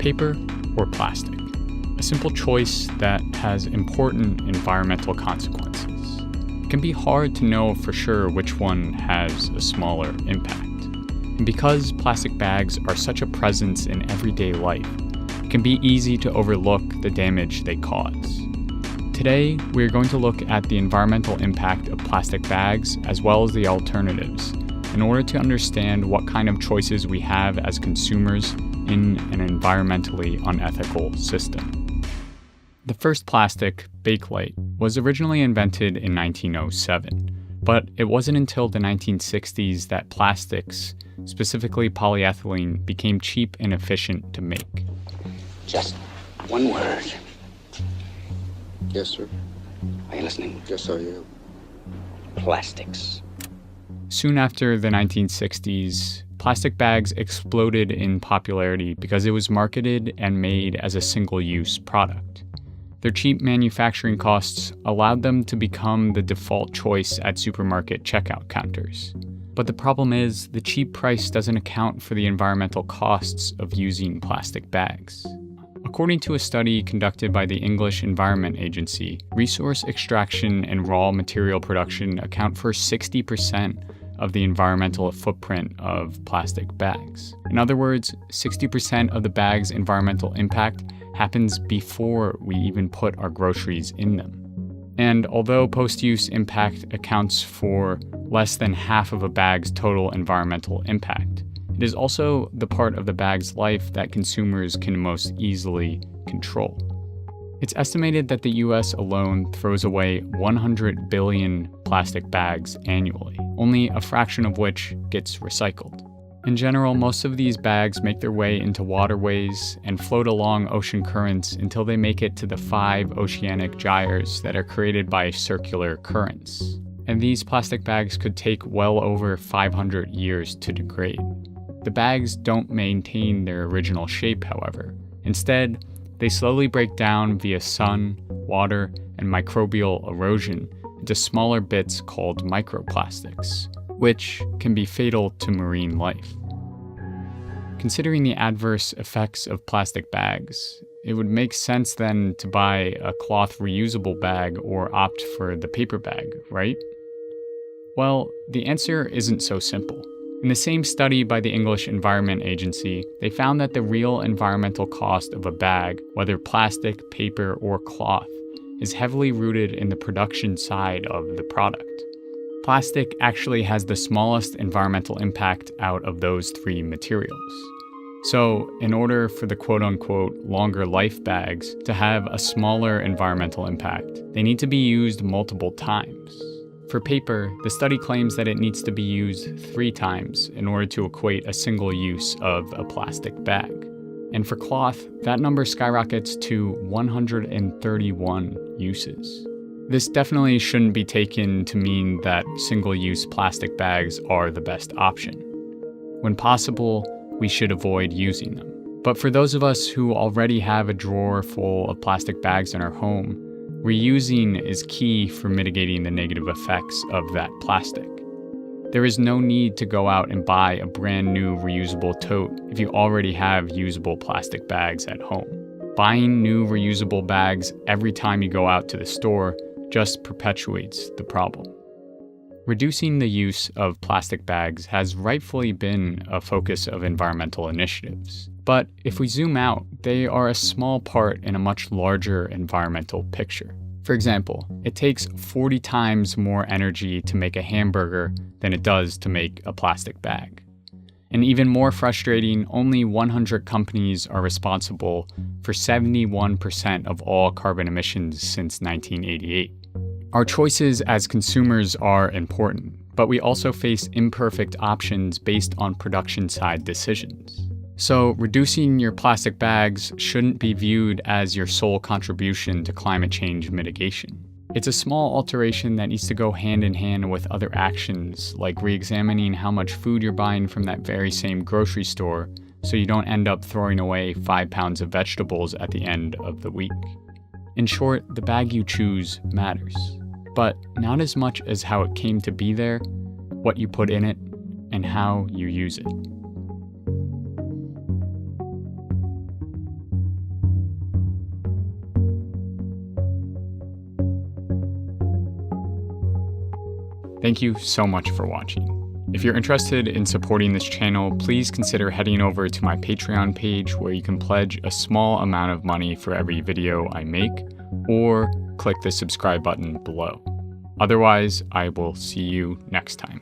paper or plastic? A simple choice that has important environmental consequences. It can be hard to know for sure which one has a smaller impact. And because plastic bags are such a presence in everyday life, it can be easy to overlook the damage they cause. Today, we're going to look at the environmental impact of plastic bags as well as the alternatives in order to understand what kind of choices we have as consumers in an environmentally unethical system. The first plastic, Bakelite, was originally invented in 1907, but it wasn't until the 1960s that plastics, specifically polyethylene, became cheap and efficient to make. Just one word. Yes, sir. Are you listening? Yes, I am. Plastics. Soon after the 1960s, plastic bags exploded in popularity because it was marketed and made as a single-use product. Their cheap manufacturing costs allowed them to become the default choice at supermarket checkout counters. But the problem is, the cheap price doesn't account for the environmental costs of using plastic bags. According to a study conducted by the English Environment Agency, resource extraction and raw material production account for 60% of the environmental footprint of plastic bags. In other words, 60% of the bag's environmental impact happens before we even put our groceries in them. And although post-use impact accounts for less than half of a bag's total environmental impact, it is also the part of the bag's life that consumers can most easily control. It's estimated that the US alone throws away 100 billion plastic bags annually, only a fraction of which gets recycled. In general, most of these bags make their way into waterways and float along ocean currents until they make it to the 5 oceanic gyres that are created by circular currents. And these plastic bags could take well over 500 years to degrade. The bags don't maintain their original shape, however. Instead, they slowly break down via sun, water, and microbial erosion into smaller bits called microplastics, which can be fatal to marine life. Considering the adverse effects of plastic bags, it would make sense then to buy a cloth reusable bag or opt for the paper bag, right? Well, the answer isn't so simple. In the same study by the English Environment Agency, they found that the real environmental cost of a bag, whether plastic, paper, or cloth, is heavily rooted in the production side of the product. Plastic actually has the smallest environmental impact out of those 3 materials. So, in order for the quote-unquote longer life bags to have a smaller environmental impact, they need to be used multiple times. For paper, the study claims that it needs to be used 3 times in order to equate a single use of a plastic bag. And for cloth, that number skyrockets to 131 uses. This definitely shouldn't be taken to mean that single-use plastic bags are the best option. When possible, we should avoid using them. But for those of us who already have a drawer full of plastic bags in our home, reusing is key for mitigating the negative effects of that plastic. There is no need to go out and buy a brand new reusable tote if you already have usable plastic bags at home. Buying new reusable bags every time you go out to the store just perpetuates the problem. Reducing the use of plastic bags has rightfully been a focus of environmental initiatives. But if we zoom out, they are a small part in a much larger environmental picture. For example, it takes 40 times more energy to make a hamburger than it does to make a plastic bag. And even more frustrating, only 100 companies are responsible for 71% of all carbon emissions since 1988. Our choices as consumers are important, but we also face imperfect options based on production side decisions. So, reducing your plastic bags shouldn't be viewed as your sole contribution to climate change mitigation. It's a small alteration that needs to go hand in hand with other actions, like re-examining how much food you're buying from that very same grocery store so you don't end up throwing away 5 pounds of vegetables at the end of the week. In short, the bag you choose matters, but not as much as how it came to be there, what you put in it, and how you use it. Thank you so much for watching. If you're interested in supporting this channel, please consider heading over to my Patreon page where you can pledge a small amount of money for every video I make, or click the subscribe button below. Otherwise, I will see you next time.